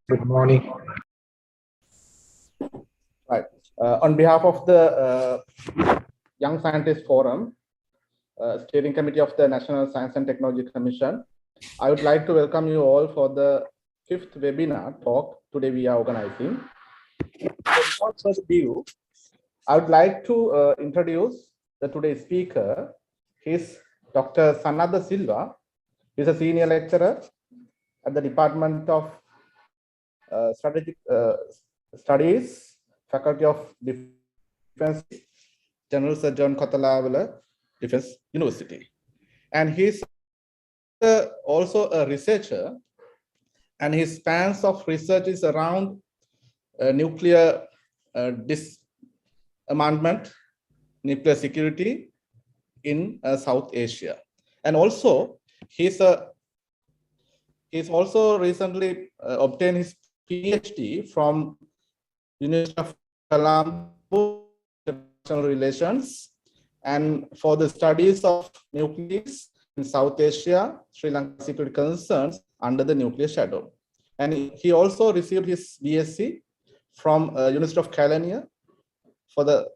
Good morning. Right. On behalf of the Young Scientist Forum, Steering Committee of the National Science and Technology Commission, I would like to welcome you all for the fifth webinar talk today we are organizing. Without further ado, I would like to introduce the today's speaker. He's Dr. Sanada Silva. He's a senior lecturer at the Department of Strategic Studies, Faculty of Defense, General Sir John Kotalawala Defense University. And he's also a researcher, and his spans of research is around nuclear disarmament, nuclear security in South Asia. And also, he's also recently obtained his PhD from University of Colombo International Relations, and for the studies of nucleus in South Asia, Sri Lanka security concerns under the nuclear shadow. And he also received his BSc from University of California for the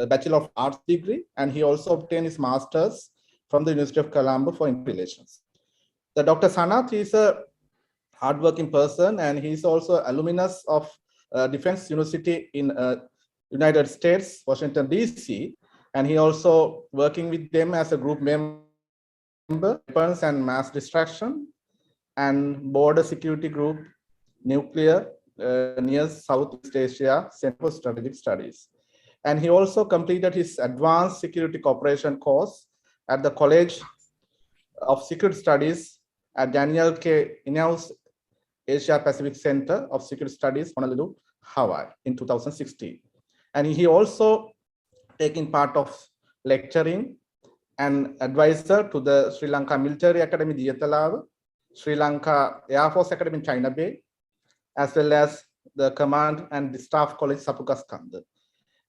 Bachelor of Arts degree, and he also obtained his master's from the University of Colombo for International Relations. The Dr. Sanath is a hardworking person, and he's also alumnus of Defense University in United States, Washington, D.C., and he also working with them as a group member, weapons and mass destruction, and border security group, nuclear, near Southeast Asia Center for Strategic Studies. And he also completed his Advanced Security Cooperation course at the College of Security Studies at Daniel K. Inouye Asia Pacific Center of Security Studies, Honolulu, Hawaii in 2016. And he also taking part of lecturing and advisor to the Sri Lanka Military Academy, Diyatalawa, Sri Lanka Air Force Academy in China Bay, as well as the Command and the Staff College, Sapukaskanda.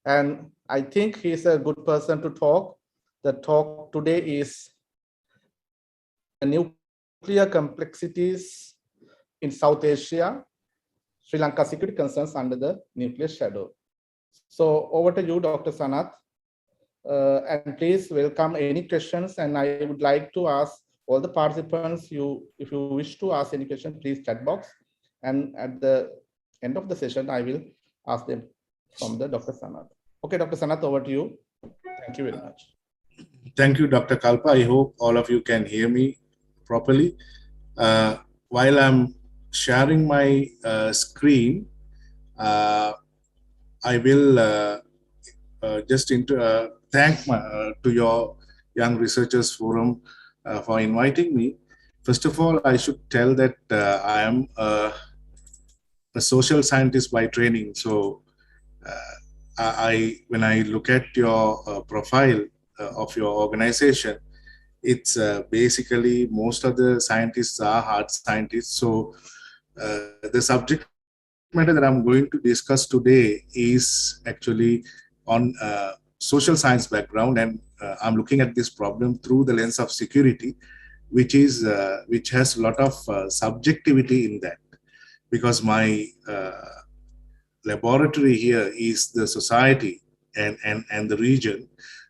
And I think he's a good person to talk. The talk today is nuclear complexities in South Asia, Sri Lanka security concerns under the nuclear shadow. So over to you, Dr. Sanath. And please welcome any questions. And I would like to ask all the participants, if you wish to ask any question, please chat box. And at the end of the session, I will ask them from the Dr. Sanath. Okay, Dr. Sanath, over to you. Thank you very much. Thank you, Dr. Kalpa. I hope all of you can hear me properly. While I'm sharing my screen, I will just thank to your Young Researchers Forum for inviting me. First of all, I should tell that I am a social scientist by training. So when I look at your profile of your organization, it's basically most of the scientists are hard scientists. So the subject matter that I'm going to discuss today is actually on social science background, and I'm looking at this problem through the lens of security, which has a lot of subjectivity in that, because my laboratory here is the society and the region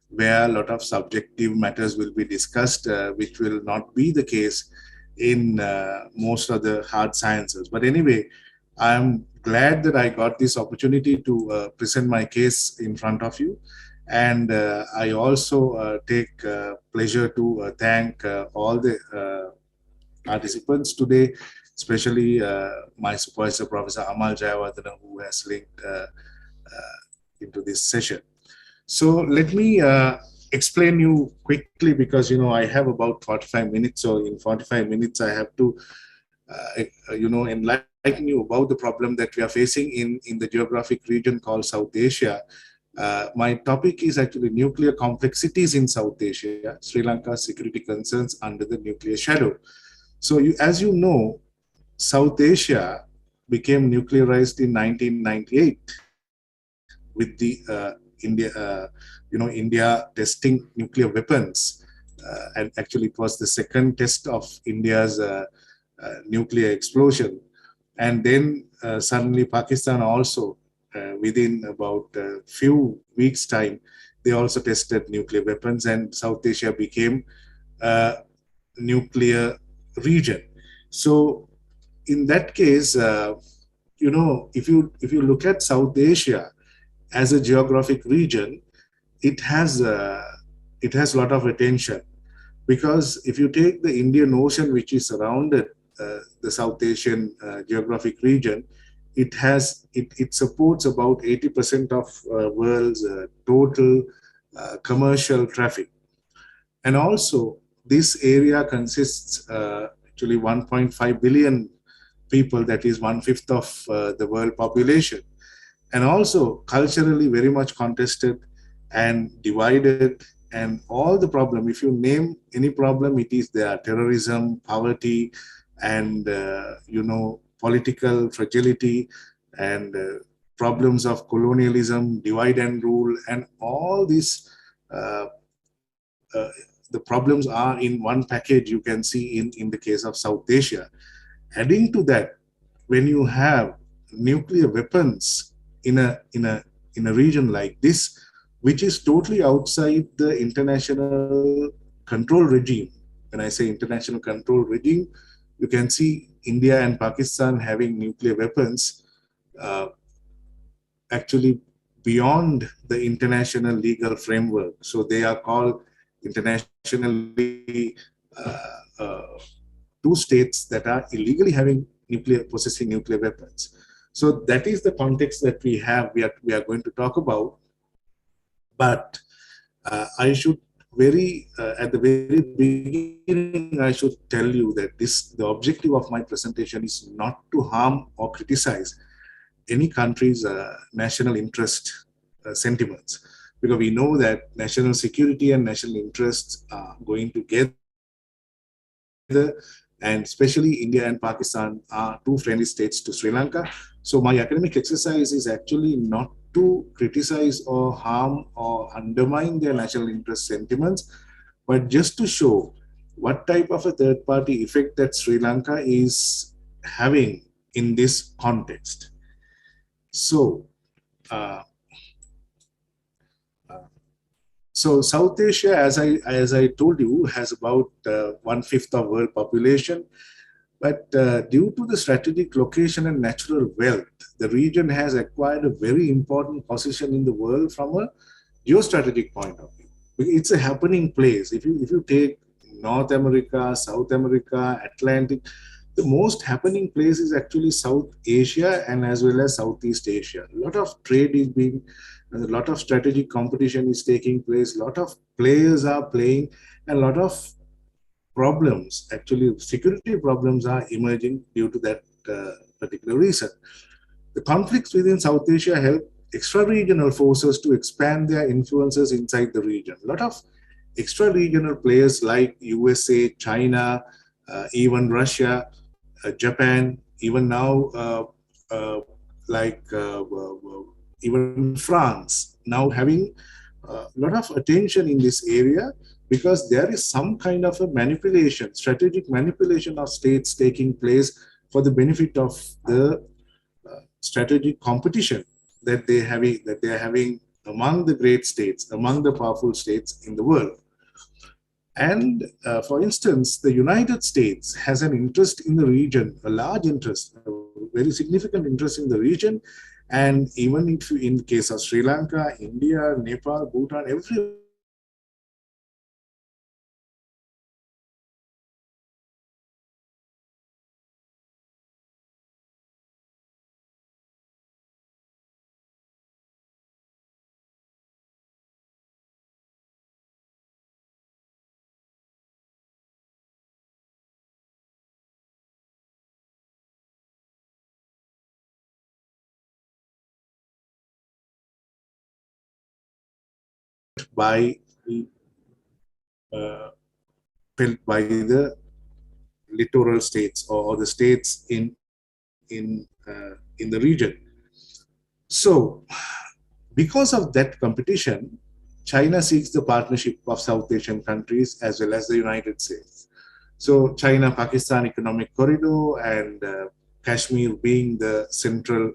where a lot of subjective matters will be discussed, which will not be the case in most of the hard sciences. But anyway, I'm glad that I got this opportunity to present my case in front of you. And I also take pleasure to thank all the participants today, especially my supervisor, Professor Amal Jayawardena, who has linked into this session. So let me explain you quickly, because I have about 45 minutes. So in 45 minutes, I have to enlighten you about the problem that we are facing in the geographic region called South Asia. My topic is actually nuclear complexities in South Asia, Sri Lanka security concerns under the nuclear shadow. So as you know, South Asia became nuclearized in 1998 with the India testing nuclear weapons, and actually it was the second test of India's nuclear explosion. And then suddenly Pakistan also, within about a few weeks' time, they also tested nuclear weapons, and South Asia became a nuclear region. So in that case, if you look at South Asia as a geographic region, it has a lot of attention, because if you take the Indian Ocean, which is surrounded the South Asian geographic region, it supports about 80% of world's total commercial traffic. And also, this area consists actually 1.5 billion people, that is one fifth of the world population, and also culturally very much contested and divided. And all the problem, if you name any problem, it is there: terrorism, poverty, and political fragility, and problems of colonialism, divide and rule, and all these uh, uh, the problems are in one package you can see in the case of South Asia. Adding to that, when you have nuclear weapons in a region like this, which is totally outside the international control regime. When I say international control regime, you can see India and Pakistan having nuclear weapons uh, actually beyond the international legal framework. So they are called internationally two states that are illegally having possessing nuclear weapons. So that is the context that we are going to talk about. But I should at the very beginning, I should tell you that the objective of my presentation is not to harm or criticize any country's national interest sentiments, because we know that national security and national interests are going together, and especially India and Pakistan are two friendly states to Sri Lanka. So my academic exercise is actually not to criticize or harm or undermine their national interest sentiments, but just to show what type of a third party effect that Sri Lanka is having in this context. So, uh, so South Asia, as I told you, has about one fifth of world population. But due to the strategic location and natural wealth, the region has acquired a very important position in the world from a geostrategic point of view. It's a happening place. If you take North America, South America, Atlantic, the most happening place is actually South Asia and as well as Southeast Asia. A lot of trade is being, a lot of strategic competition is taking place, a lot of players are playing, and a lot of problems, actually security problems, are emerging due to that particular reason. The conflicts within South Asia help extra-regional forces to expand their influences inside the region. A lot of extra-regional players like USA, China, even Russia, Japan, even now like even France now having a lot of attention in this area, because there is some kind of a manipulation, strategic manipulation of states taking place for the benefit of the strategic competition that they are having among the great states, among the powerful states in the world. And for instance, the United States has an interest in the region, a large interest, a very significant interest in the region. And even if in the case of Sri Lanka, India, Nepal, Bhutan, everywhere, South Asia has a very significant interest in the region. And by uh, felt by the littoral states, or the states in the region. So, because of that competition, China seeks the partnership of South Asian countries as well as the United States. So, China-Pakistan economic corridor and Kashmir being the central,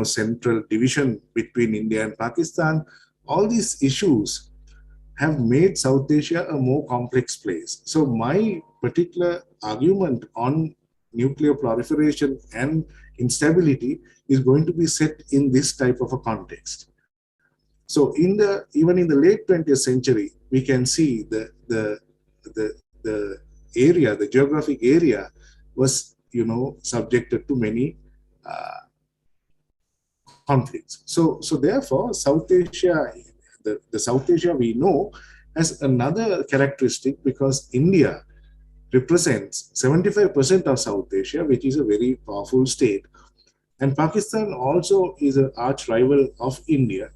central division between India and Pakistan, all these issues have made South Asia a more complex place. So my particular argument on nuclear proliferation and instability is going to be set in this type of a context. So even in the late 20th century, we can see the area, the geographic area was, subjected to many conflicts. So therefore, South Asia, the South Asia we know has another characteristic, because India represents 75% of South Asia, which is a very powerful state. And Pakistan also is an arch rival of India.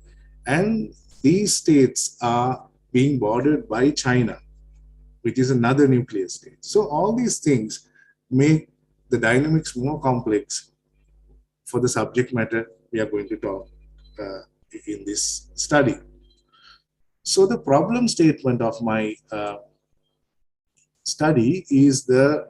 And these states are being bordered by China, which is another nuclear state. So all these things make the dynamics more complex for the subject matter we are going to talk in this study. So the problem statement of my study is there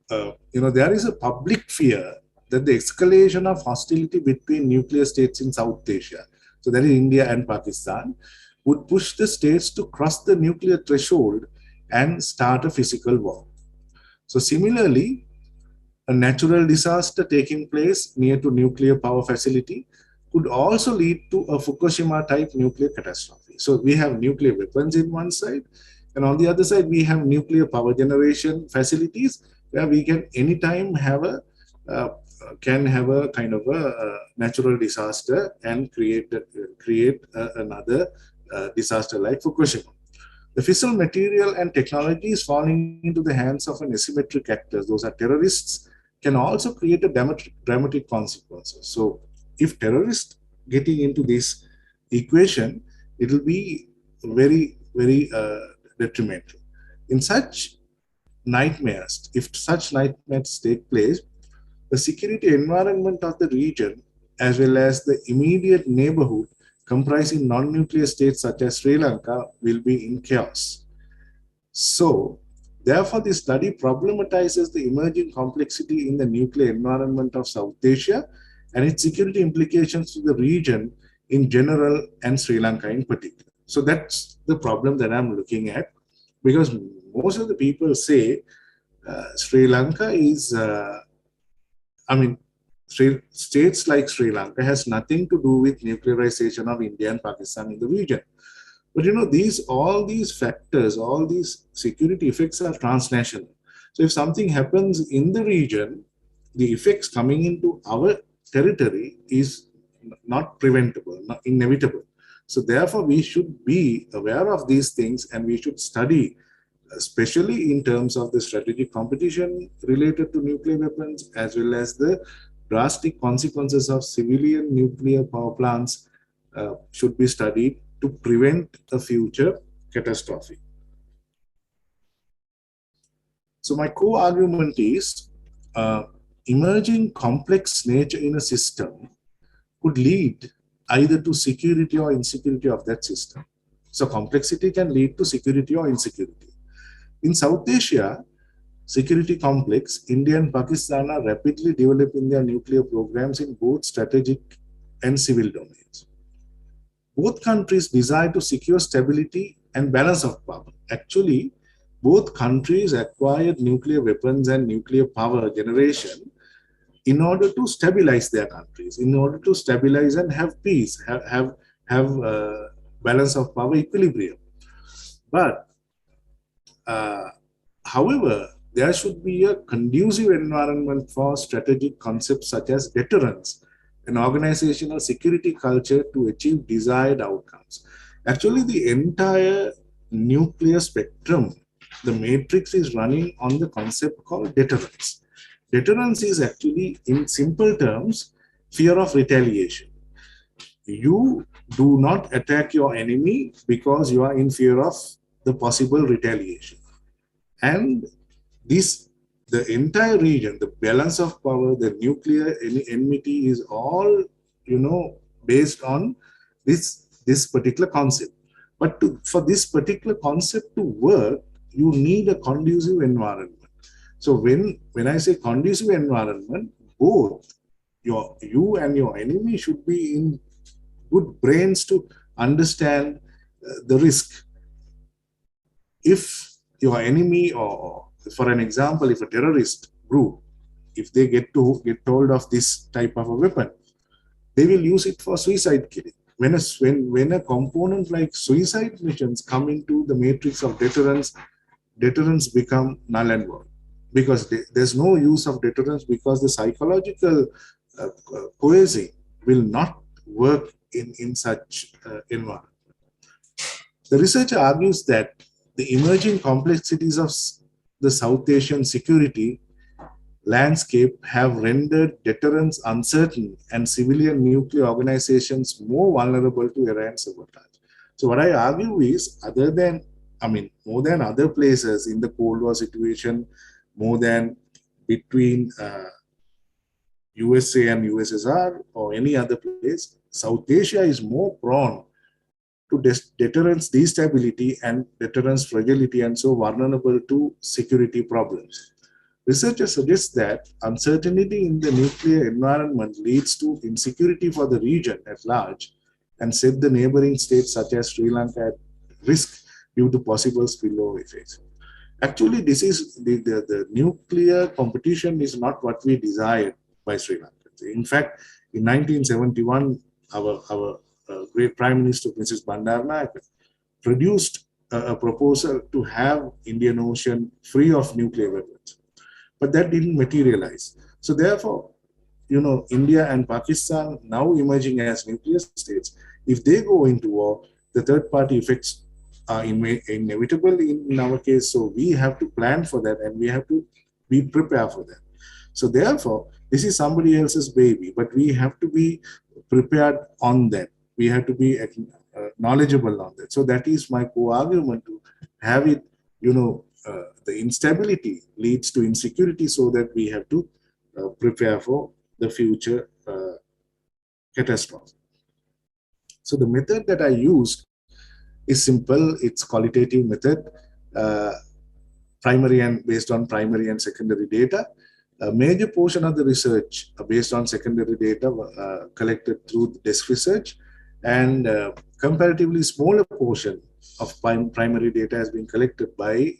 is a public fear that the escalation of hostility between nuclear states in South Asia, so that is India and Pakistan, would push the states to cross the nuclear threshold and start a physical war. So similarly, a natural disaster taking place near to nuclear power facility could also lead to a Fukushima type nuclear catastrophe. So we have nuclear weapons in one side, and on the other side, we have nuclear power generation facilities where we can anytime have a kind of a natural disaster and create another disaster like Fukushima. The fissile material and technology is falling into the hands of an asymmetric actors. Those are terrorists, can also create a dramatic consequences. So if terrorists getting into this equation, it will be very, very detrimental. In such nightmares, if such nightmares take place, the security environment of the region, as well as the immediate neighborhood comprising non-nuclear states such as Sri Lanka, will be in chaos. So, therefore, this study problematizes the emerging complexity in the nuclear environment of South Asia and its security implications to the region in general and Sri Lanka in particular. So that's the problem that I'm looking at, because most of the people say Sri Lanka is, states like Sri Lanka has nothing to do with nuclearization of India and Pakistan in the region. But all these factors, all these security effects are transnational. So if something happens in the region, the effects coming into our territory is not preventable, not inevitable. So therefore, we should be aware of these things, and we should study, especially in terms of the strategic competition related to nuclear weapons, as well as the drastic consequences of civilian nuclear power plants should be studied to prevent a future catastrophe. So my core argument is emerging complex nature in a system could lead either to security or insecurity of that system. So complexity can lead to security or insecurity. In South Asia, security complex, India and Pakistan are rapidly developing their nuclear programs in both strategic and civil domains. Both countries desire to secure stability and balance of power. Actually, both countries acquired nuclear weapons and nuclear power generation in order to stabilize their countries, in order to stabilize and have peace, have balance of power equilibrium. But however, there should be a conducive environment for strategic concepts such as deterrence and organizational security culture to achieve desired outcomes. Actually, the entire nuclear spectrum, the matrix is running on the concept called deterrence. Deterrence is actually, in simple terms, fear of retaliation. You do not attack your enemy because you are in fear of the possible retaliation. And the entire region, the balance of power, the nuclear enmity is all, based on this particular concept. But for this particular concept to work, you need a conducive environment. So when I say conducive environment, both you and your enemy should be in good brains to understand the risk. If your enemy, or for an example, if a terrorist group, if they get told of this type of a weapon, they will use it for suicide killing. When a component like suicide missions come into the matrix of deterrence become null and void, because there's no use of deterrence, because the psychological coercing will not work in such environment. The researcher argues that the emerging complexities of the South Asian security landscape have rendered deterrence uncertain and civilian nuclear organizations more vulnerable to Iran sabotage. So what I argue is, more than other places in the Cold War situation, more than between USA and USSR or any other place, South Asia is more prone to deterrence destability and deterrence fragility, and so vulnerable to security problems. Researchers suggest that uncertainty in the nuclear environment leads to insecurity for the region at large and set the neighboring states such as Sri Lanka at risk due to possible spillover effects. Actually, this is the nuclear competition is not what we desired by Sri Lanka. In fact, in 1971, our great Prime Minister, Mrs. Bandaranaike, produced a proposal to have Indian Ocean free of nuclear weapons. But that didn't materialize. So therefore, India and Pakistan now emerging as nuclear states, if they go into war, the third party effects are inevitable in our case. So we have to plan for that, and we have to be prepared for that. So therefore, this is somebody else's baby, but we have to be prepared on that. We have to be knowledgeable on that. So that is my co-argument, to have it, the instability leads to insecurity, so that we have to prepare for the future catastrophe. So the method that I used is simple. It's qualitative method, based on primary and secondary data. A major portion of the research based on secondary data collected through desk research, and comparatively smaller portion of primary data has been collected by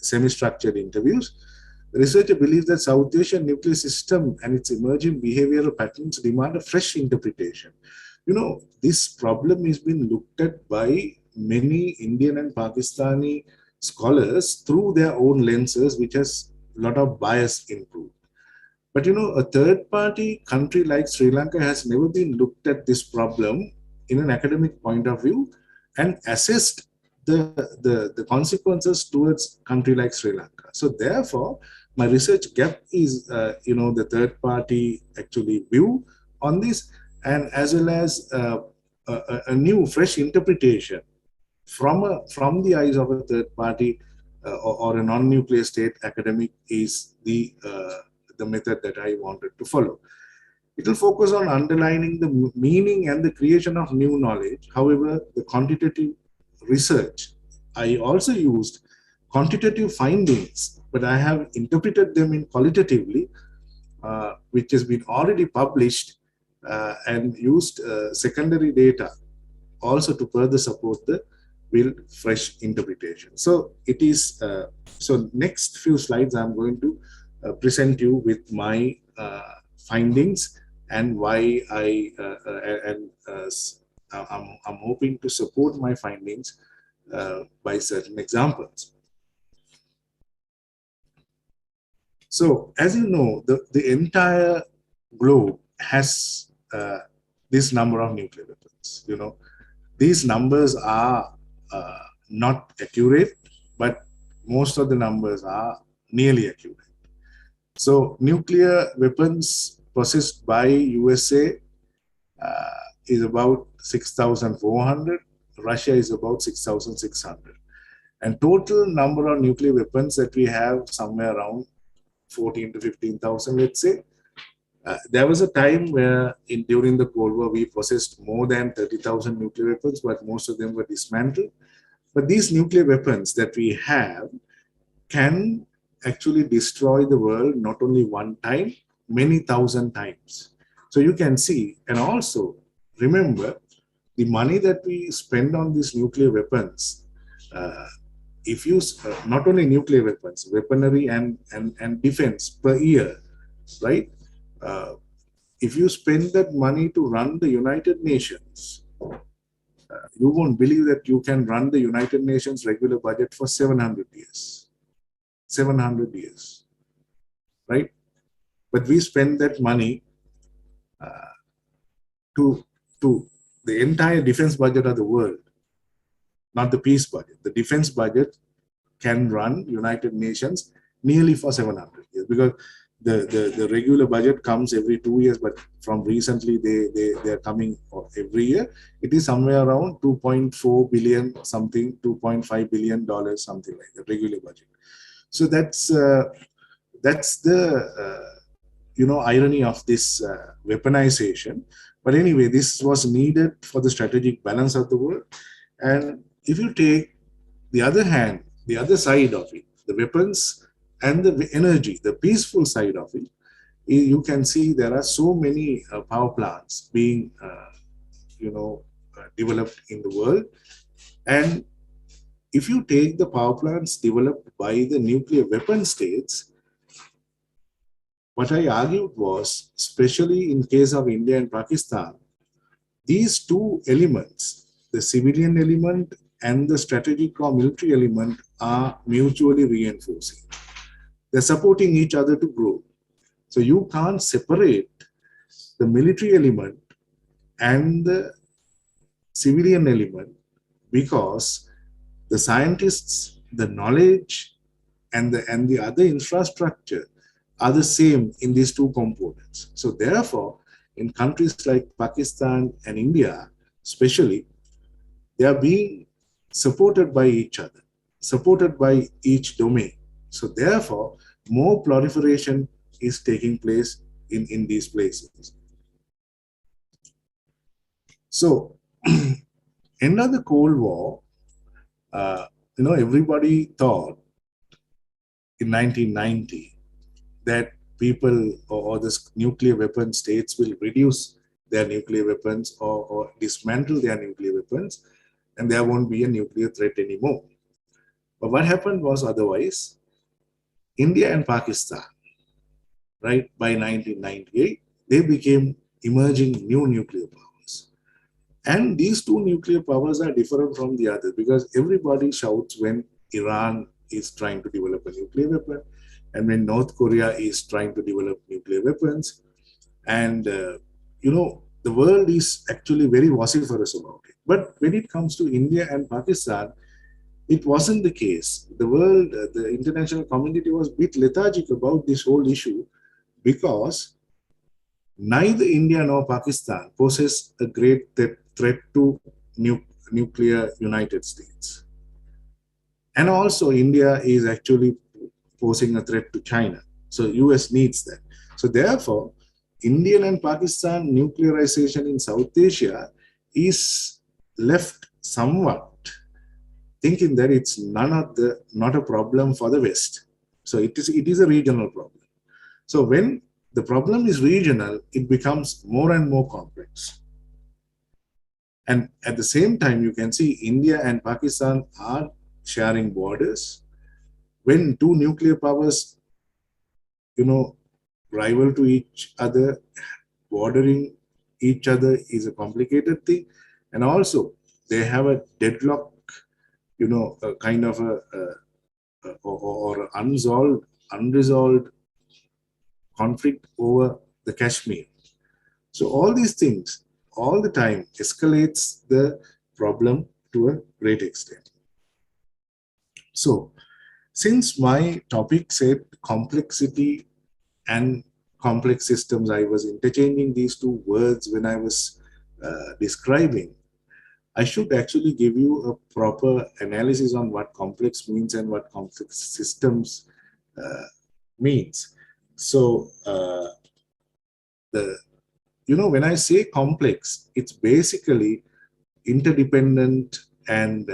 semi-structured interviews. The researcher believes that South Asian nuclear system and its emerging behavioral patterns demand a fresh interpretation. This problem has been looked at by many Indian and Pakistani scholars through their own lenses, which has a lot of bias input. But a third party country like Sri Lanka has never been looked at this problem in an academic point of view and assessed the consequences towards country like Sri Lanka. So therefore, my research gap is, the third party actually view on this, and as well as a new fresh interpretation from the eyes of a third party or a non-nuclear state academic is the method that I wanted to follow. It will focus on underlining the meaning and the creation of new knowledge. However, the quantitative research, I also used quantitative findings, but I have interpreted them in qualitatively, which has been already published, and used secondary data also to further support the fresh interpretation. So it is, so next few slides I'm going to present you with my findings and why I'm hoping to support my findings by certain examples. So as you know, the entire globe has this number of nuclear weapons. These numbers are not accurate, but most of the numbers are nearly accurate. So nuclear weapons possessed by USA is about 6,400. Russia is about 6,600. And total number of nuclear weapons that we have somewhere around 14 to 15,000, let's say. There was a time where during the Cold War, we possessed more than 30,000 nuclear weapons, but most of them were dismantled. But these nuclear weapons that we have can actually destroy the world not only one time, many thousand times. So you can see, and also remember, the money that we spend on these nuclear weapons, uh, if you not only nuclear weapons, weaponry and defense per year, right? Uh, if you spend that money to run the United Nations, you won't believe that you can run the United Nations regular budget for 700 years. 700 years, right? But we spend that money uh, to the entire defense budget of the world, not the peace budget. The defense budget can run United Nations nearly for 700 years, because the regular budget comes every 2 years, but from recently they are coming every year. It is somewhere around 2.4 billion something, 2.5 billion dollars, something like the regular budget. So that's the irony of this weaponization. But anyway, this was needed for the strategic balance of the world. And if you take the other hand, the other side of it, the weapons and the energy, the peaceful side of it, you can see there are so many power plants being developed in the world. And if you take the power plants developed by the nuclear weapon states, what I argued was, especially in case of India and Pakistan, these two elements, the civilian element and the strategic or military element, are mutually reinforcing. They're supporting each other to grow. So you can't separate the military element and the civilian element, because the scientists, the knowledge, and the other infrastructure are the same in these two components. So therefore, in countries like Pakistan and India, especially, they are being supported by each other, supported by each domain. So therefore, more proliferation is taking place in these places. So, end of the Cold War, everybody thought in 1990 that people or the nuclear weapon states will reduce their nuclear weapons or dismantle their nuclear weapons, and there won't be a nuclear threat anymore. But what happened was otherwise. India and Pakistan, right, by 1998, they became emerging new nuclear powers. And these two nuclear powers are different from the others, because everybody shouts when Iran is trying to develop a nuclear weapon, and when North Korea is trying to develop nuclear weapons. And, the world is actually very vociferous about it. But when it comes to India and Pakistan, it wasn't the case. The world, the international community was a bit lethargic about this whole issue, because neither India nor Pakistan poses a great threat to nuclear United States. And also India is actually posing a threat to China. So US needs that. So therefore, Indian and Pakistan nuclearization in South Asia is left somewhat thinking that it's not a problem for the West. So it is a regional problem. So when the problem is regional, it becomes more and more complex. And at the same time, you can see India and Pakistan are sharing borders. When two nuclear powers, rival to each other, bordering each other is a complicated thing. And also, they have a deadlock, a kind of or unresolved conflict over the Kashmir. So all these things all the time escalates the problem to a great extent. So since my topic said complexity and complex systems, I was interchanging these two words when I was describing. I should actually give you a proper analysis on what complex means and what complex systems means. So when I say complex, it's basically interdependent, and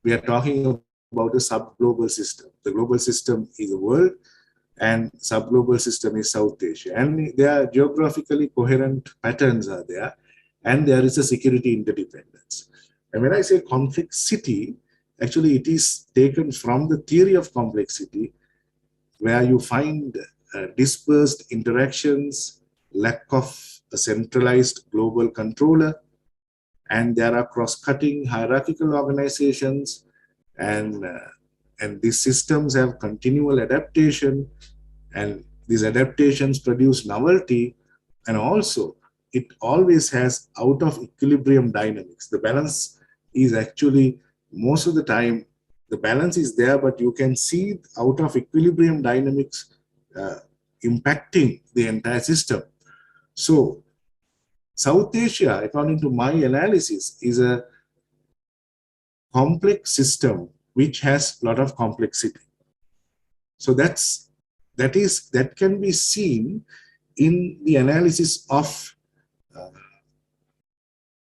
we are talking about about a sub-global system. The global system is the world, and sub-global system is South Asia. And there are geographically coherent patterns are there, and there is a security interdependence. And when I say complexity, actually it is taken from the theory of complexity, where you find dispersed interactions, lack of a centralized global controller, and there are cross-cutting hierarchical organizations, and these systems have continual adaptation, and these adaptations produce novelty, and also it always has out of equilibrium dynamics. The balance is actually, most of the time, the balance is there, but you can see out of equilibrium dynamics impacting the entire system. So South Asia, according to my analysis, is a complex system which has a lot of complexity. So that can be seen in the analysis of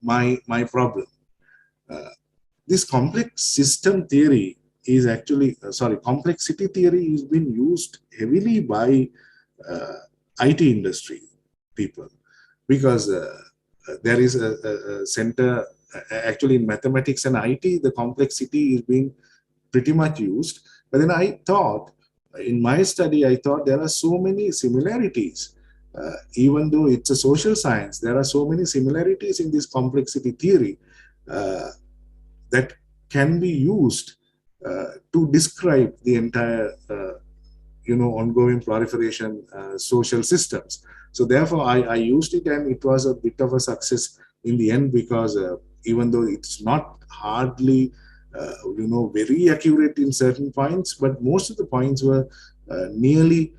my problem. This complex system theory is actually, complexity theory is being used heavily by IT industry people, because there is a center, actually in mathematics and IT, the complexity is being pretty much used. But then I thought, in my study, I thought there are so many similarities. Even though it's a social science, there are so many similarities in this complexity theory that can be used to describe the entire ongoing proliferation social systems. So therefore I used it, and it was a bit of a success in the end, because even though it's not hardly very accurate in certain points, but most of the points were nearly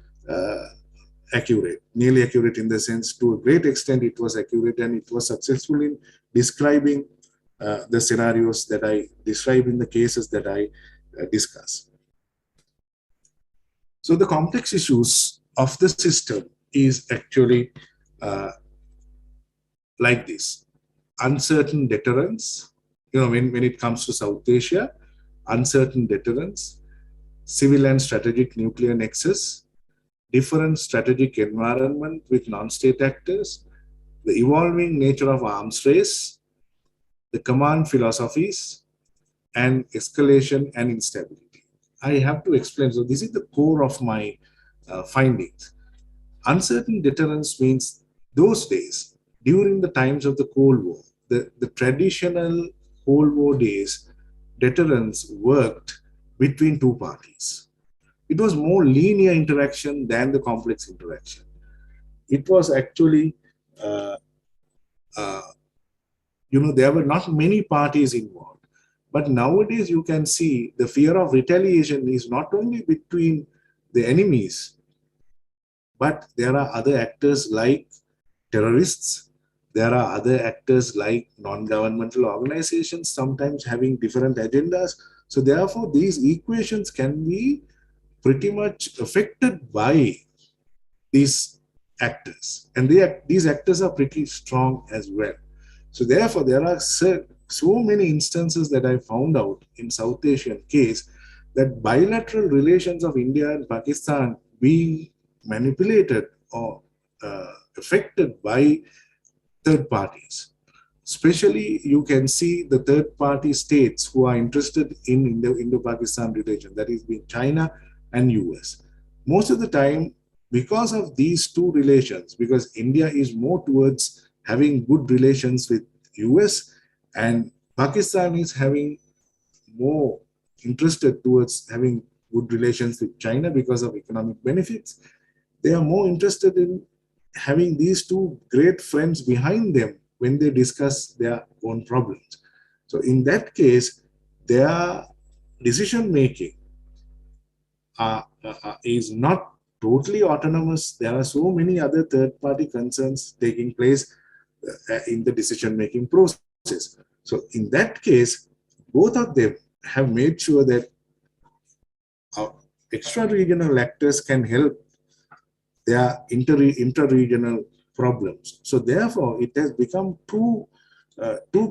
accurate in the sense, to a great extent it was accurate, and it was successful in describing the scenarios that I describe in the cases that I discuss. So the complex issues of the system is actually like this: uncertain deterrence, when it comes to South Asia, uncertain deterrence, civil and strategic nuclear nexus, different strategic environment with non-state actors, the evolving nature of arms race, the command philosophies, and escalation and instability. I have to explain. So this is the core of my findings. Uncertain deterrence means those days, during the times of the Cold War, the traditional Cold War days, deterrence worked between two parties. It was more linear interaction than the complex interaction. It was actually, there were not many parties involved. But nowadays you can see the fear of retaliation is not only between the enemies, but there are other actors like terrorists. There are other actors like non-governmental organizations, sometimes having different agendas. So therefore, these equations can be pretty much affected by these actors. And these actors are pretty strong as well. So therefore, there are so many instances that I found out in South Asian case, that bilateral relations of India and Pakistan being manipulated or affected by third parties. Especially, you can see the third party states who are interested in the Indo-Pakistan relation, that is being China and US. Most of the time, because of these two relations, because India is more towards having good relations with US, and Pakistan is having more interested towards having good relations with China because of economic benefits, they are more interested in having these two great friends behind them when they discuss their own problems. So in that case, their decision making is not totally autonomous. There are so many other third-party concerns taking place in the decision-making process. So in that case, both of them have made sure that extra-regional actors can help their inter-regional problems. So therefore, it has become too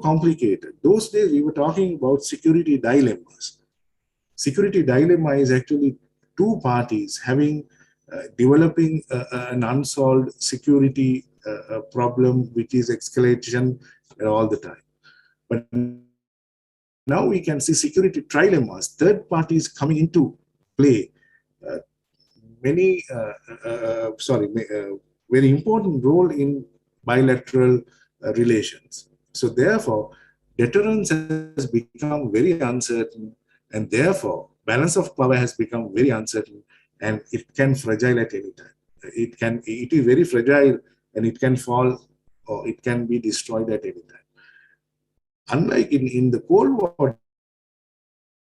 complicated. Those days, we were talking about security dilemmas. security dilemma is actually two parties having developing an unsolved security problem, which is escalation all the time. But now we can see security trilemmas, third parties coming into play, uh, many very important role in bilateral relations. So therefore, deterrence has become very uncertain, and therefore balance of power has become very uncertain, and it can fragile at any time. It is very fragile, and it can fall or it can be destroyed at any time. Unlike in the Cold War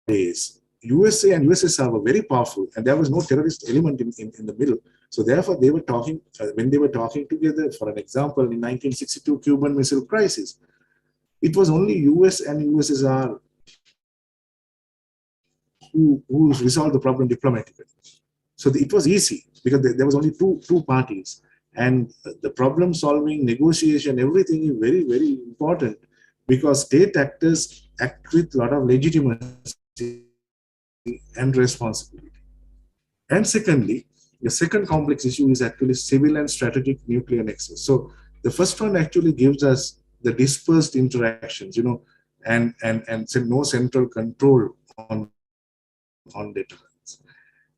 days, USA and USSR were very powerful, and there was no terrorist element in the middle. So therefore, they were talking when they were talking together. For an example, in 1962 Cuban Missile Crisis, it was only US and USSR who resolved the problem diplomatically. So it was easy because there was only two parties, and the problem solving, negotiation, everything is very, very important, because state actors act with a lot of legitimacy and responsibility. And secondly, the second complex issue is actually civil and strategic nuclear nexus. So the first one actually gives us the dispersed interactions, and no central control on deterrence.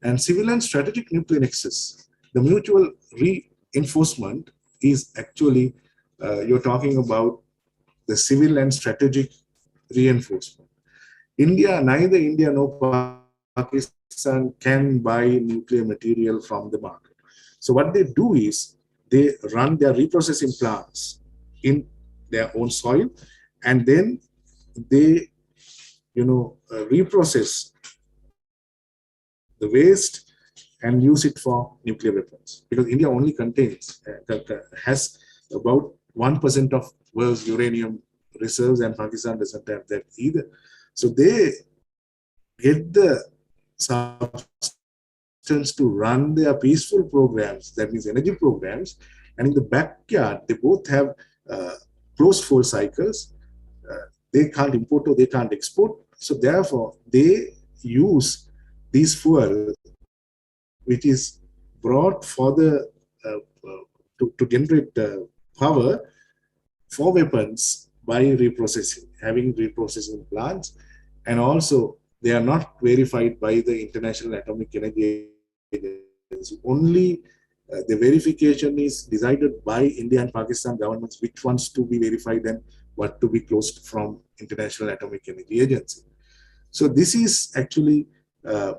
And civil and strategic nuclear nexus, the mutual reinforcement is actually, you're talking about the civil and strategic reinforcement. Neither India nor Pakistan can buy nuclear material from the market. So what they do is they run their reprocessing plants in their own soil, and then they, reprocess the waste and use it for nuclear weapons. Because India only contains, has about 1% of world's uranium reserves, and Pakistan doesn't have that either. So they get the substance to run their peaceful programs, that means energy programs, and in the backyard they both have closed fuel cycles. They can't import or they can't export, so therefore they use these fuel, which is brought for the to generate power for weapons by reprocessing, having reprocessing plants. And also they are not verified by the International Atomic Energy Agency. Only the verification is decided by India and Pakistan governments, which ones to be verified and what to be closed from International Atomic Energy Agency. So this is actually a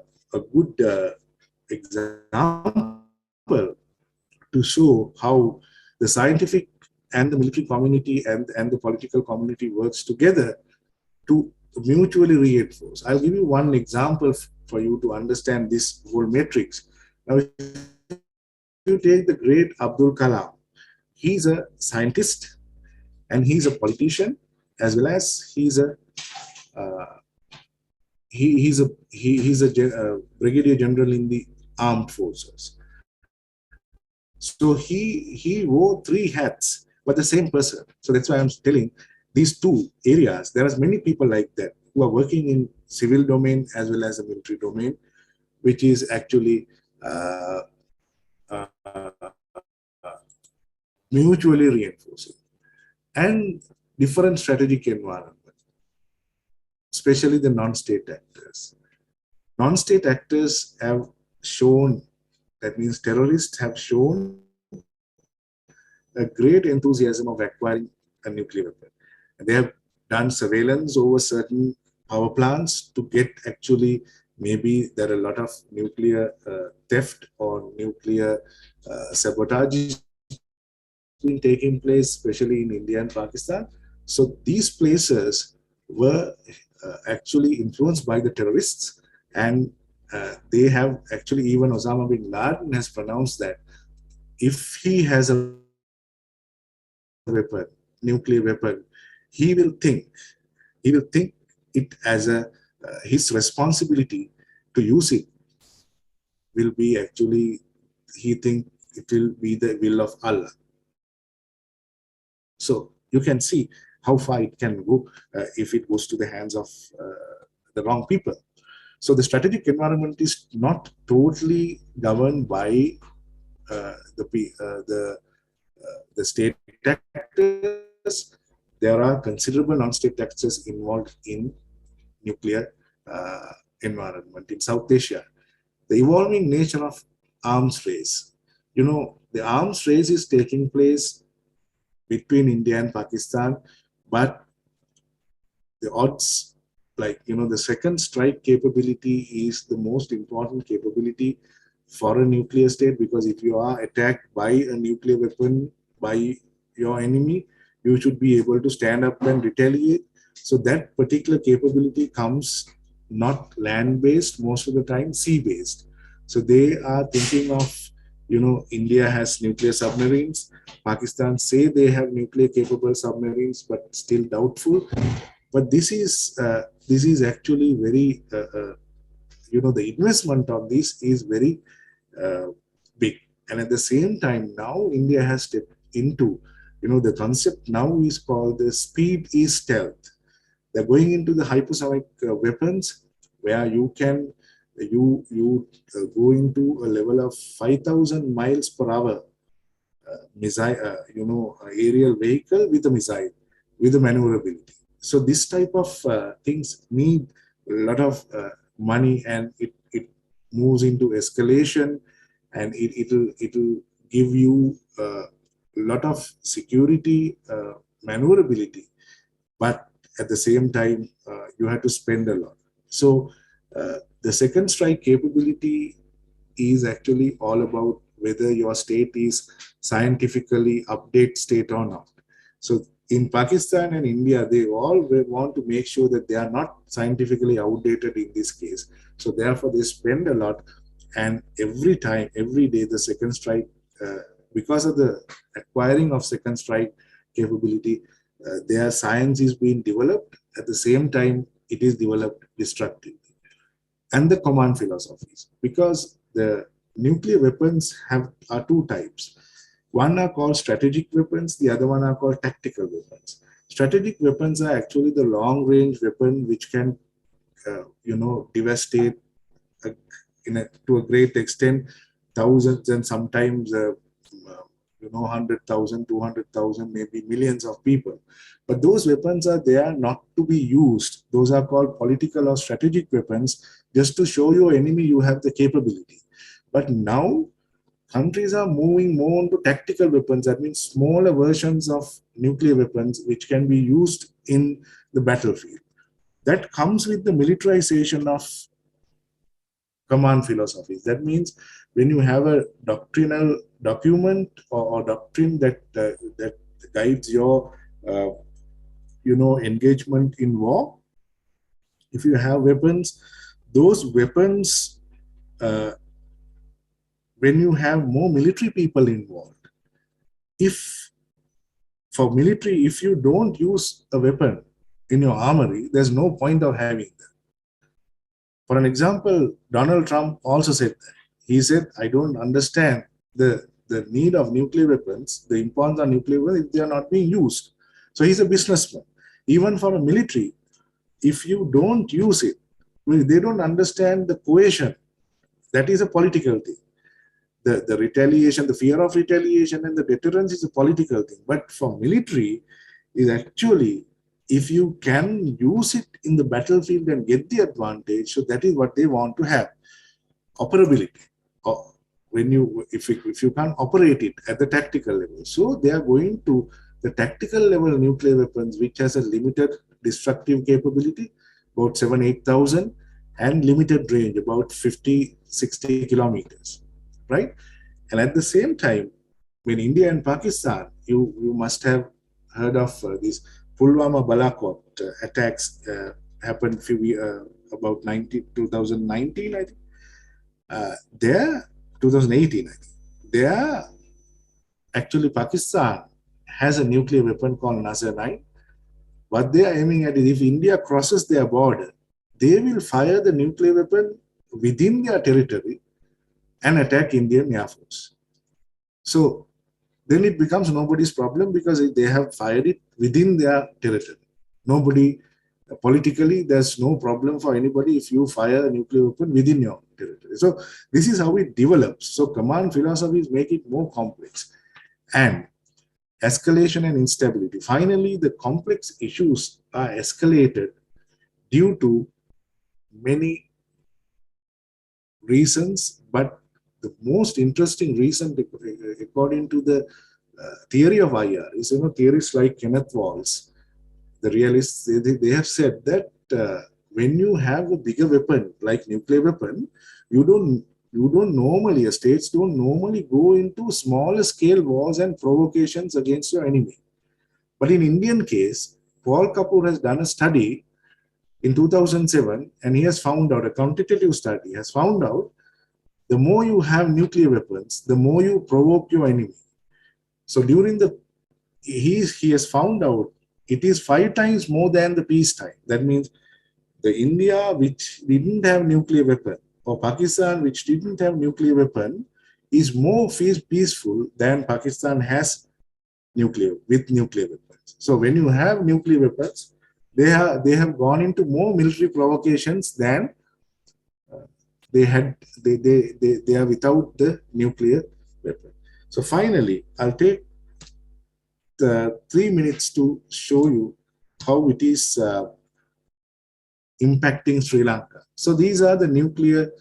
good example to show how the scientific and the military community and the political community works together to mutually reinforce. I'll give you one example for you to understand this whole matrix. Now, if you take the great Abdul Kalam, he's a scientist and he's a politician, as well as uh, he's a brigadier general in the armed forces. So he wore three hats, but the same person. So that's why I'm telling these two areas. There are many people like that who are working in civil domain as well as the military domain, which is actually mutually reinforcing, and different strategic environment, especially the non-state actors. Non-state actors have shown, that means terrorists have shown a great enthusiasm of acquiring a nuclear weapon. And they have done surveillance over certain power plants to get actually, maybe there are a lot of nuclear theft or nuclear sabotage is being taking place, especially in India and Pakistan. So these places were actually influenced by the terrorists, and they have actually, even Osama bin Laden has pronounced that if he has a weapon, nuclear weapon, he will think it as his responsibility to use it will be actually, he think it will be the will of Allah. So you can see how far it can go if it goes to the hands of the wrong people. So the strategic environment is not totally governed by the state actors. There are considerable non-state actors involved in nuclear environment in South Asia. The evolving nature of arms race. The arms race is taking place between India and Pakistan, but the odds, like, the second strike capability is the most important capability for a nuclear state, because if you are attacked by a nuclear weapon by your enemy, you should be able to stand up and retaliate. So that particular capability comes not land-based, most of the time sea-based. So they are thinking of, India has nuclear submarines. Pakistan say they have nuclear capable submarines, but still doubtful. But this is actually very the investment on this is very uh, big. And at the same time, now India has stepped into, the concept now is called the speed is stealth. They're going into the hypersonic weapons, where you go into a level of 5,000 miles per hour missile, aerial vehicle with a missile, with a maneuverability. So this type of things need a lot of money, and it moves into escalation, and it'll give you a lot of security maneuverability, but at the same time you have to spend a lot. So the second strike capability is actually all about whether your state is scientifically update state or not. So in Pakistan and India, they all want to make sure that they are not scientifically outdated in this case. So therefore, they spend a lot, and every time, every day, the second strike, because of the acquiring of second strike capability, their science is being developed. At the same time, it is developed destructively. And the command philosophies, because the nuclear weapons are two types. One are called strategic weapons, the other one are called tactical weapons. Strategic weapons are actually the long range weapon which can devastate to a great extent thousands, and sometimes 100,000, 200,000, maybe millions of people. But those weapons are there not to be used. Those are called political or strategic weapons, just to show your enemy you have the capability. But now countries are moving more into tactical weapons. That means smaller versions of nuclear weapons which can be used in the battlefield. That comes with the militarization of command philosophies. That means when you have a doctrinal document or doctrine that guides your engagement in war, if you have weapons, those weapons, when you have more military people involved, if for military, if you don't use a weapon in your armory, there's no point of having them. For an example, Donald Trump also said that. He said, I don't understand the need of nuclear weapons, the importance of nuclear weapons if they are not being used. So he's a businessman. Even for a military, if you don't use it, they don't understand the coercion. That is a political thing. The retaliation, the fear of retaliation and the deterrence is a political thing. But for military, is actually, if you can use it in the battlefield and get the advantage, so that is what they want to have. Operability. If you can't operate it at the tactical level. So they are going to the tactical level nuclear weapons, which has a limited destructive capability, about 7,000-8,000, and limited range, about 50-60 kilometers, right? And at the same time, when India and Pakistan, you must have heard of these Pulwama Balakot attacks happened about 2019, I think. There, 2018, I think. There, actually, Pakistan has a nuclear weapon called Nazar 9. What they are aiming at is if India crosses their border, they will fire the nuclear weapon within their territory and attack Indian Air Force. So then it becomes nobody's problem, because they have fired it within their territory. Nobody Politically, there's no problem for anybody if you fire a nuclear weapon within your territory. So this is how it develops. So command philosophies make it more complex. And escalation and instability. Finally, the complex issues are escalated due to many reasons, but the most interesting reason, according to the theory of IR, is theories like Kenneth Walls, the realists. They have said that when you have a bigger weapon like nuclear weapon, you don't normally, states don't normally go into smaller scale wars and provocations against your enemy. But in Indian case, Paul Kapoor has done a study in 2007, and he has found out, a quantitative study has found out, the more you have nuclear weapons, the more you provoke your enemy. So during the, he has found out it is 5 times more than the peacetime. That means the India which didn't have nuclear weapon, or Pakistan which didn't have nuclear weapon, is more peaceful than Pakistan has nuclear weapons. So when you have nuclear weapons, they have gone into more military provocations than they are without the nuclear weapon. So finally, I'll take 3 minutes to show you how it is impacting Sri Lanka. So these are the nuclear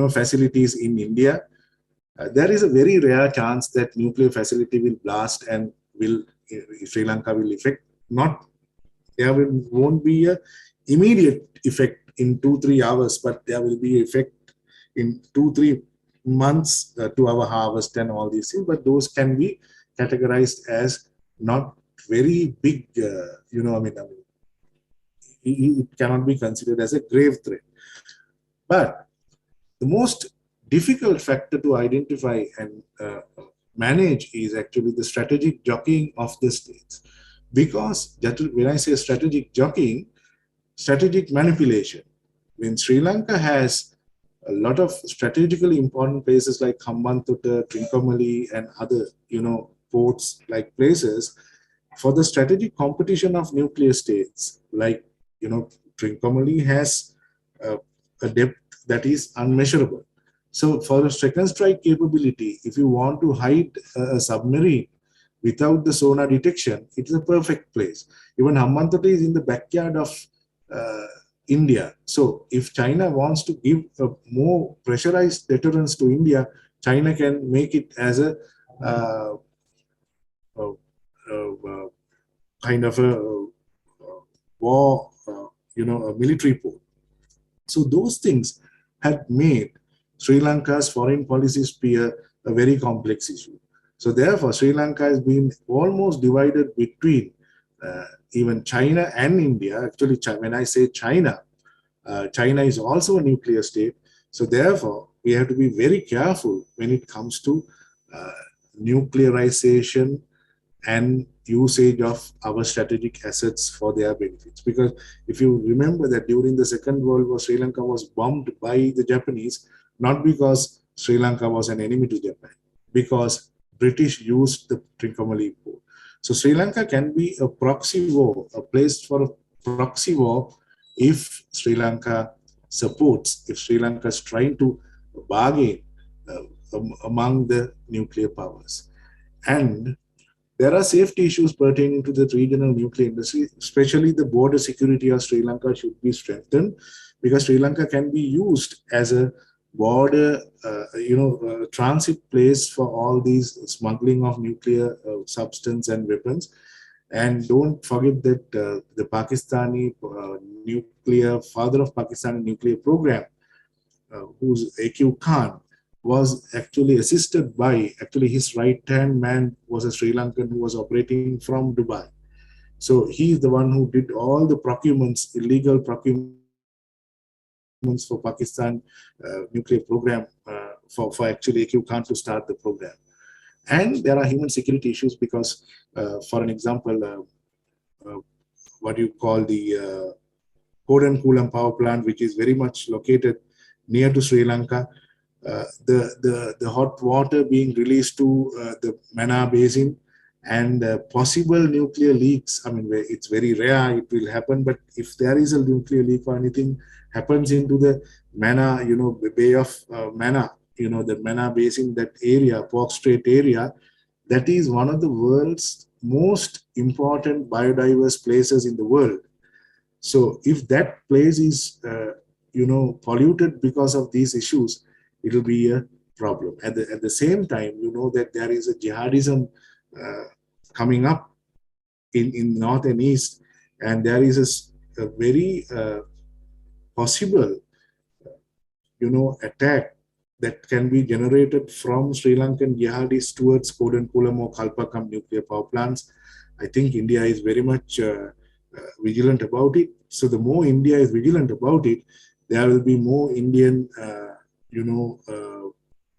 facilities in India. There is a very rare chance that nuclear facility will blast and Sri Lanka will affect. Won't be a immediate effect in 2-3 hours, but there will be effect in 2-3 months to our harvest and all these things. But those can be categorized as not very big. It cannot be considered as a grave threat. But the most difficult factor to identify and manage is actually the strategic jockeying of the states. Because when I say strategic jockeying, strategic manipulation, when Sri Lanka has a lot of strategically important places like Hambantota, Trincomalee, and other, ports like places, for the strategic competition of nuclear states, like, Trincomalee has a depth that is unmeasurable. So for a second strike capability, if you want to hide a submarine without the sonar detection, it is a perfect place. Even Hambantota is in the backyard of India. So if China wants to give a more pressurized deterrence to India, China can make it as a kind of a war, a military port. So those things had made Sri Lanka's foreign policy sphere a very complex issue. So therefore, Sri Lanka has been almost divided between even China and India. Actually, when I say China, China is also a nuclear state. So therefore, we have to be very careful when it comes to nuclearization and usage of our strategic assets for their benefits. Because if you remember that during the Second World War, Sri Lanka was bombed by the Japanese, not because Sri Lanka was an enemy to Japan, because British used the Trincomalee port. So Sri Lanka can be a proxy war, a place for a proxy war if Sri Lanka if Sri Lanka is trying to bargain among the nuclear powers. And there are safety issues pertaining to the regional nuclear industry, especially the border security of Sri Lanka should be strengthened, because Sri Lanka can be used as a border, transit place for all these smuggling of nuclear substance and weapons. And don't forget that the Pakistani father of Pakistani nuclear program, who's A.Q. Khan, was actually assisted by, his right-hand man was a Sri Lankan who was operating from Dubai. So he is the one who did all the procurements, illegal procurements for Pakistan nuclear program for actually A.Q. Khan to start the program. And there are human security issues because, for an example, what you call the Kodankulam power plant, which is very much located near to Sri Lanka, the hot water being released to the Mana Basin, and possible nuclear leaks. I mean, it's very rare it will happen, but if there is a nuclear leak or anything happens into the Mana, Bay of Mana, the Mana Basin, that area, Pork Strait area, that is one of the world's most important biodiverse places in the world. So if that place is, polluted because of these issues, it will be a problem. At the same time, that there is a jihadism coming up in north and east, and there is a very possible, attack that can be generated from Sri Lankan jihadists towards Kodankulam or Kalpakam nuclear power plants. I think India is very much vigilant about it. So the more India is vigilant about it, there will be more Indian,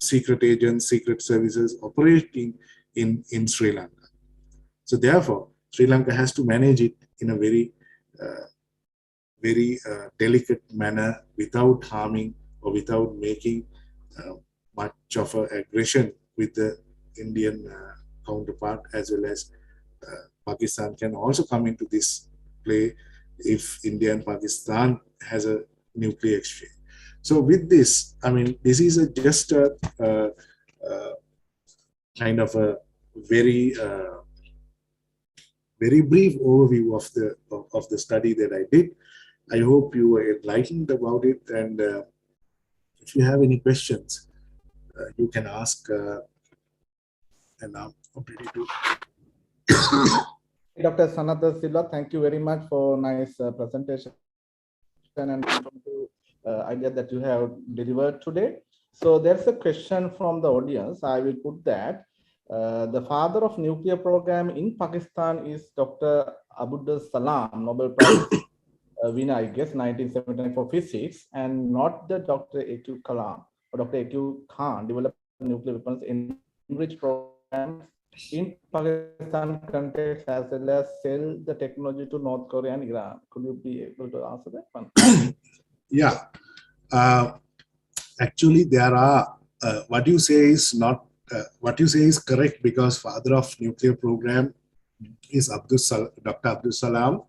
secret agents, secret services operating in Sri Lanka. So therefore, Sri Lanka has to manage it in a very, delicate manner, without harming or without making much of an aggression with the Indian counterpart, as well as Pakistan can also come into this play if India and Pakistan has a nuclear exchange. So with this, I mean, this is just a kind of a very very brief overview of the study that I did. I hope you were enlightened about it, and if you have any questions, you can ask, and I'm ready to. Dr. Sanatha Silva, thank you very much for nice presentation and idea that you have delivered today. So there's a question from the audience. I will put that. The father of nuclear program in Pakistan is Dr. Abdul Salam, Nobel Prize winner, I guess, 1979 for physics, and not the Dr. A.Q. Kalam or Dr. A.Q. Khan, developed nuclear weapons in enriched programs in Pakistan context, as well as sell the technology to North Korea and Iran. Could you be able to answer that one? Yeah. Actually, there are, what you say is not, what you say is correct, because father of nuclear program is Dr. Abdul Salam.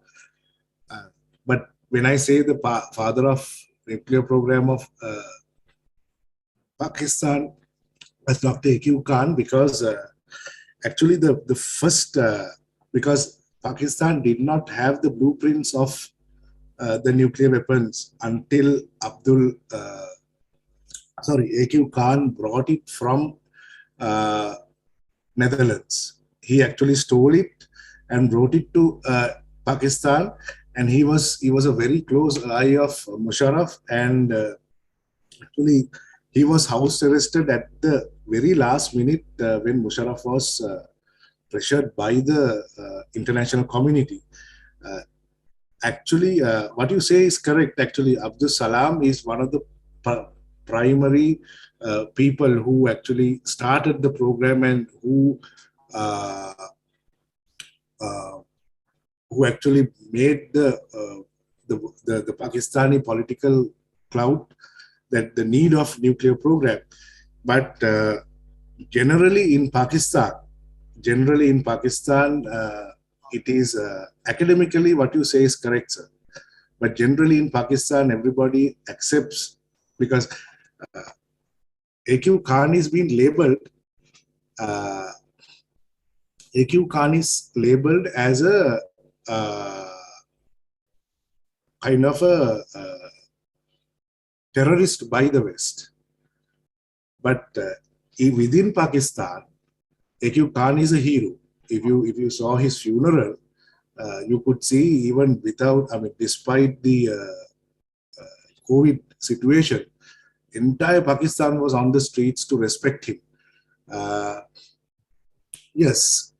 But when I say the father of nuclear program of Pakistan as Dr. A.Q. Khan, because actually the first, because Pakistan did not have the blueprints of the nuclear weapons until A.Q. Khan brought it from Netherlands. He actually stole it and brought it to Pakistan, and he was a very close ally of Musharraf, and actually he was house arrested at the very last minute when Musharraf was pressured by the international community. Actually, what you say is correct. Actually, Abdul Salam is one of the primary people who actually started the program, and who actually made the Pakistani political clout that the need of nuclear program. But generally in Pakistan, it is academically what you say is correct, sir. But generally in Pakistan, everybody accepts, because A.Q. Khan is being labeled. A.Q. Khan is labeled as a kind of a terrorist by the West. But within Pakistan, A.Q. Khan is a hero. If you saw his funeral, you could see, even without, I mean, despite the COVID situation, entire Pakistan was on the streets to respect him. Yes.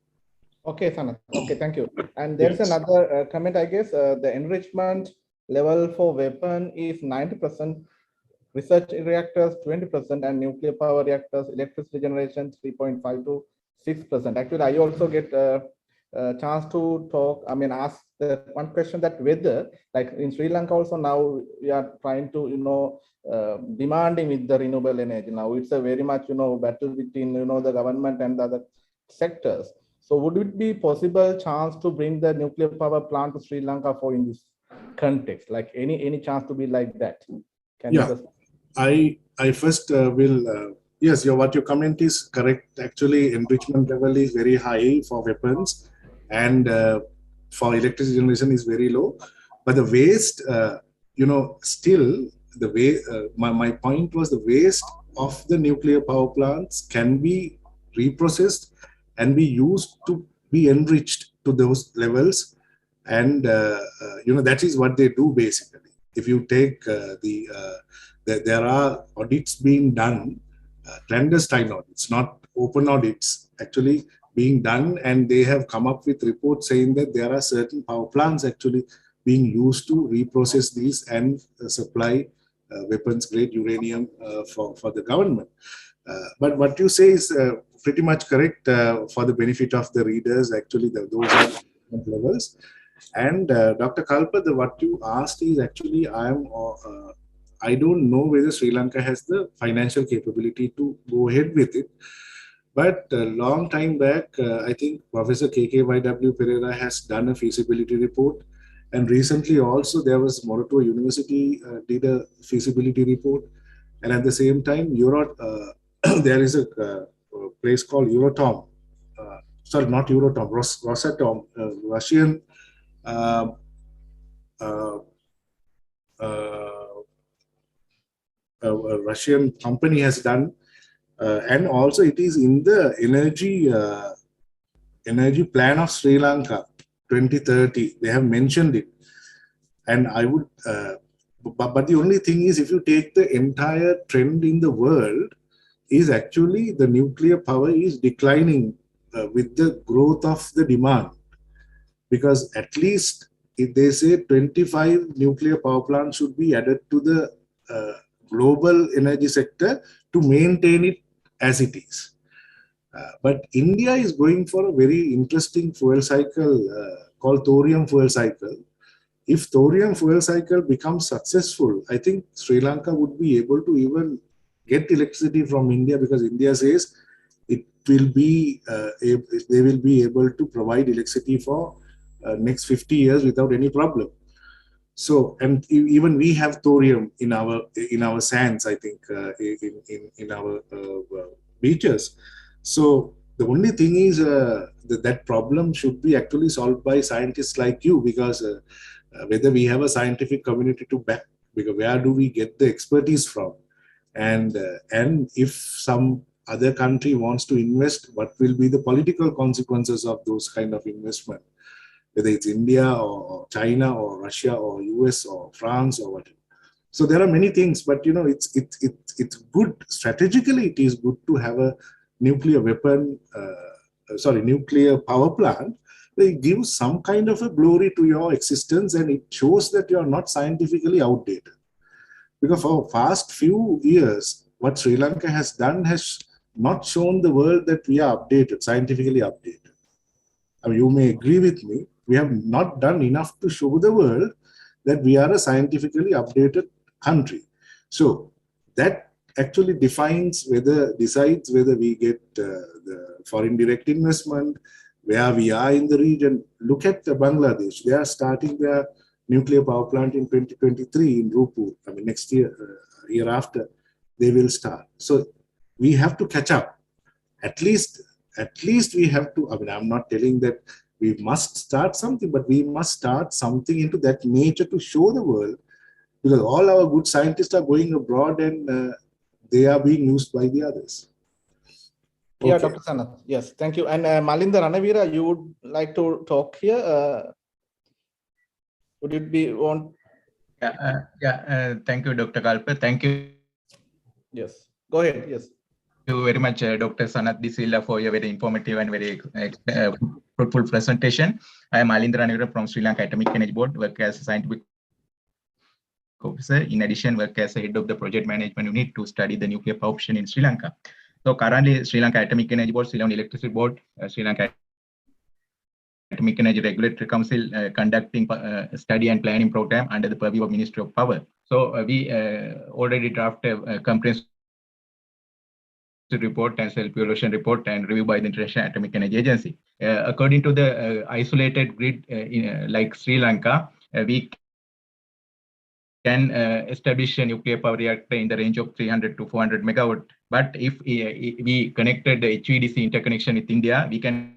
Okay, Sanat. Okay, thank you. And there's another comment, I guess. The enrichment level for weapon is 90%, research reactors 20%, and nuclear power reactors electricity generation 3.5 to 6%. Actually, I also get a chance to talk. I mean, ask the one question, that whether, like in Sri Lanka also now we are trying to demanding with the renewable energy. Now it's a very much battle between the government and the other sectors. So would it be possible chance to bring the nuclear power plant to Sri Lanka for in this context? Like any chance to be like that? Can you Yeah, just? I first will, yes, what your comment is correct. Actually, enrichment level is very high for weapons, and for electricity generation is very low. But the waste, still the way, my point was the waste of the nuclear power plants can be reprocessed and be used to be enriched to those levels. And, that is what they do basically. If you take there are audits being done, clandestine audits, not open audits, actually being done, and they have come up with reports saying that there are certain power plants actually being used to reprocess these and supply weapons grade uranium for the government. But what you say is pretty much correct for the benefit of the readers. Actually, those are levels. And Dr. Kalpa, what you asked is actually I don't know whether Sri Lanka has the financial capability to go ahead with it. But a long time back, I think Professor KKYW Pereira has done a feasibility report. And recently also there was Moratuwa University did a feasibility report. And at the same time, there is a place called Euratom. Sorry, not Euratom, Rosatom, Russian uh, uh, uh, a Russian company has done, and also it is in the energy plan of Sri Lanka 2030. They have mentioned it, and I would. But the only thing is, if you take the entire trend in the world, is actually the nuclear power is declining with the growth of the demand, because at least if they say 25 nuclear power plants should be added to the global energy sector to maintain it as it is. But India is going for a very interesting fuel cycle called thorium fuel cycle. If thorium fuel cycle becomes successful, I think Sri Lanka would be able to even get electricity from India, because India says it will be they will be able to provide electricity for next 50 years without any problem. So, and even we have thorium in our sands, I think, in our beaches. So the only thing is that problem should be actually solved by scientists like you, because whether we have a scientific community to back, because where do we get the expertise from, and if some other country wants to invest, what will be the political consequences of those kind of investment, whether it's India or China or Russia or US or France or whatever. So there are many things, but it's good strategically. It is good to have a nuclear nuclear power plant. It gives some kind of a glory to your existence, and it shows that you are not scientifically outdated. Because for past few years, what Sri Lanka has done has not shown the world that we are updated, scientifically updated. I mean, you may agree with me. We have not done enough to show the world that we are a scientifically updated country. So that actually decides whether we get the foreign direct investment, where we are in the region. Look at Bangladesh. They are starting their nuclear power plant in 2023 in Rupur. I mean, next year, year after, they will start. So we have to catch up. At least we have to. I mean, I'm not telling that we must start something, but we must start something into that nature to show the world, because all our good scientists are going abroad, and they are being used by the others. Okay. Yeah, Dr. Sanath. Yes, thank you. And Malinda Ranavira, you would like to talk here? Would it be on? Thank you, Dr. Kalpa. Thank you. Yes, go ahead. Yes. Thank you very much, Dr. Sanath Disila, for your very informative and very fruitful presentation. I am Malinda Ranavira from Sri Lanka Atomic Energy Board, work as a scientific officer. In addition, work as a head of the project management unit to study the nuclear power option in Sri Lanka. So currently, Sri Lanka Atomic Energy Board, Sri Lanka Electricity Board, Sri Lanka Atomic Energy Regulatory Council conducting study and planning program under the purview of Ministry of Power. So we already drafted a comprehensive report and self-evaluation report and review by the International Atomic Energy Agency. According to the isolated grid like Sri Lanka, we can establish a nuclear power reactor in the range of 300 to 400 megawatt. But if we connected the HVDC interconnection with India, we can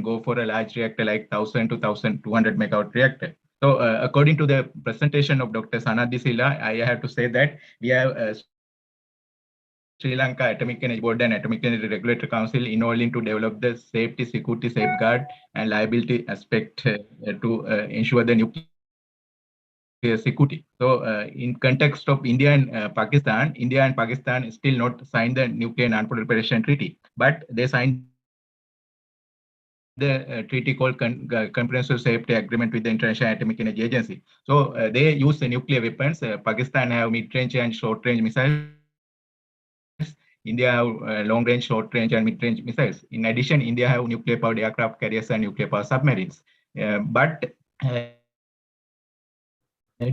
go for a large reactor like 1000 to 1200 megawatt reactor. So according to the presentation of Dr. Sanat Disila, I have to say that we have Sri Lanka Atomic Energy Board and Atomic Energy Regulatory Council involved to develop the safety, security, safeguard, and liability aspect to ensure the nuclear security. So in context of India and Pakistan still not signed the Nuclear Non-Proliferation Treaty, but they signed the treaty called Comprehensive Safety Agreement with the International Atomic Energy Agency. So they use the nuclear weapons. Pakistan have mid-range and short-range missiles. India have long-range, short-range, and mid-range missiles. In addition, India have nuclear-powered aircraft carriers and nuclear-powered submarines. But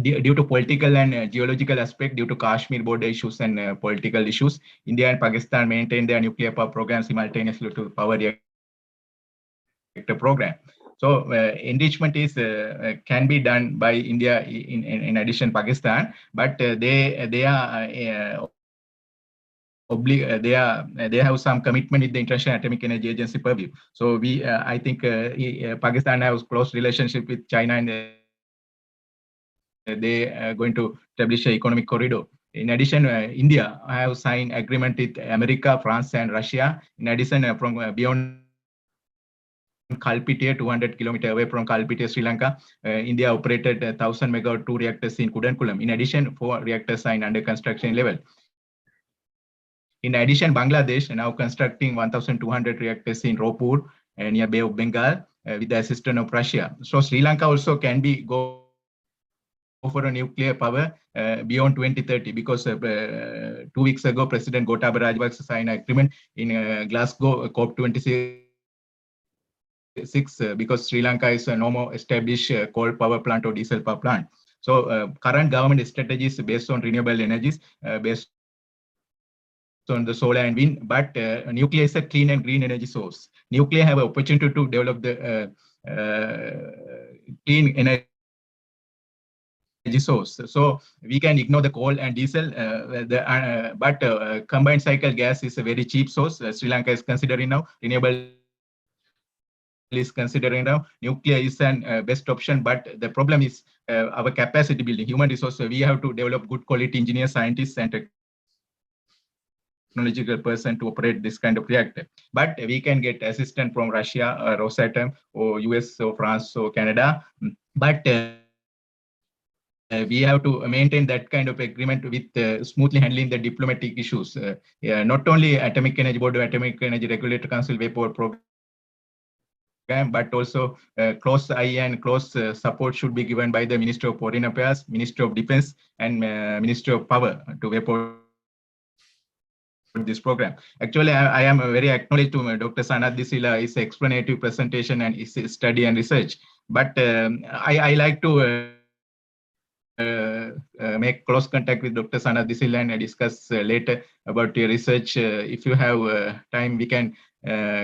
due to political and geological aspect, due to Kashmir border issues and political issues, India and Pakistan maintain their nuclear power program simultaneously to power reactor program. So enrichment is can be done by India in addition Pakistan, but they have some commitment with the International Atomic Energy Agency purview. So I think Pakistan has close relationship with China and they are going to establish an economic corridor. In addition, India have signed agreement with America, France, and Russia. In addition, from beyond Kalpitiya, 200 kilometers away from Kalpitiya, Sri Lanka, India operated 1,000 megawatt 2 reactors in Kudankulam. In addition, 4 reactors are under construction level. In addition, Bangladesh now constructing 1,200 reactors in Ropur near Bay of Bengal with the assistance of Russia. So Sri Lanka also can be go for a nuclear power beyond 2030 because 2 weeks ago, President Gotabaya Rajapaksa signed an agreement in Glasgow COP26 because Sri Lanka is no more established coal power plant or diesel power plant. So current government strategy is based on renewable energies, based on the solar and wind, but nuclear is a clean and green energy source. Nuclear have an opportunity to develop the clean energy source. So we can ignore the coal and diesel, but combined cycle gas is a very cheap source. Sri Lanka is considering now. Renewable is considering now. Nuclear is an best option, but the problem is our capacity building, human resources. We have to develop good quality engineers, scientists, and technological person to operate this kind of reactor. But we can get assistance from Russia, Rosatom, or US, or France, or Canada. But we have to maintain that kind of agreement with smoothly handling the diplomatic issues. Not only Atomic Energy Board or Atomic Energy Regulatory Council Way Power Program, but also close eye and close support should be given by the Ministry of Foreign Affairs, Ministry of Defense, and Ministry of Power to Way Power this program. Actually, I am very acknowledged to Dr. Sanat Disila, his explanative presentation and his study and research. But I like to make close contact with Dr. Sanat Disila and discuss later about your research. If you have time, we can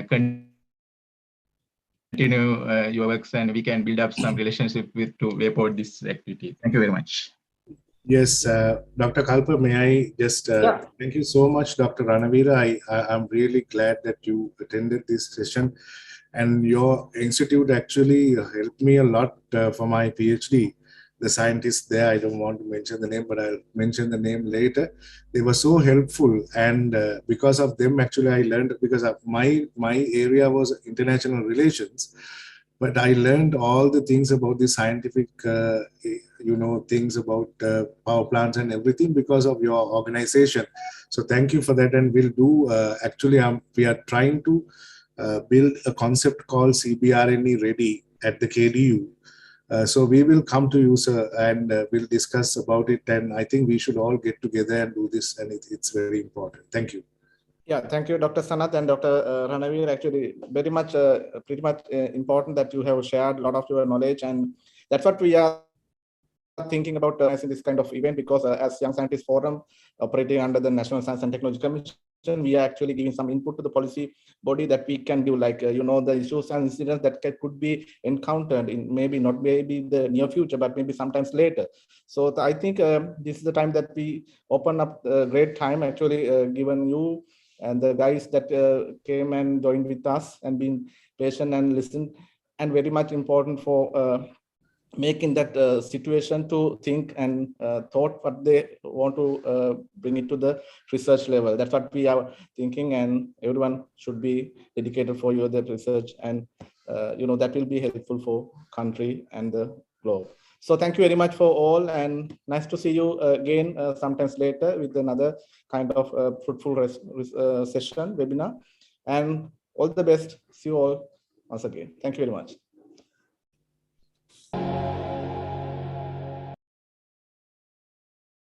continue your works and we can build up some relationship with to support this activity. Thank you very much. Yes, Dr. Kalpa, may I just thank you so much, Dr. Ranavira. I'm really glad that you attended this session, and your institute actually helped me a lot for my PhD. The scientists there, I don't want to mention the name, but I'll mention the name later. They were so helpful, and because of them, actually, I learned, because of my area was international relations. But I learned all the things about the scientific, things about power plants and everything because of your organization. So thank you for that. And we'll do, we are trying to build a concept called CBRNE Ready at the KDU. So we will come to you, sir, and we'll discuss about it. And I think we should all get together and do this. And it's very important. Thank you. Yeah, thank you, Dr. Sanat and Dr. Ranavir. Actually, very much, pretty much important that you have shared a lot of your knowledge, and that's what we are thinking about organizing this kind of event because as Young Scientist Forum operating under the National Science and Technology Commission, we are actually giving some input to the policy body that we can do, like, the issues and incidents that could be encountered in maybe the near future, but maybe sometimes later. So I think this is the time that we open up a great time, actually, given you and the guys that came and joined with us and been patient and listened, and very much important for making that situation to think and thought what they want to bring it to the research level. That's what we are thinking, and everyone should be dedicated for that research, and that will be helpful for country and the globe. So thank you very much for all, and nice to see you again sometimes later with another kind of fruitful session, webinar, and all the best. See you all once again. Thank you very much.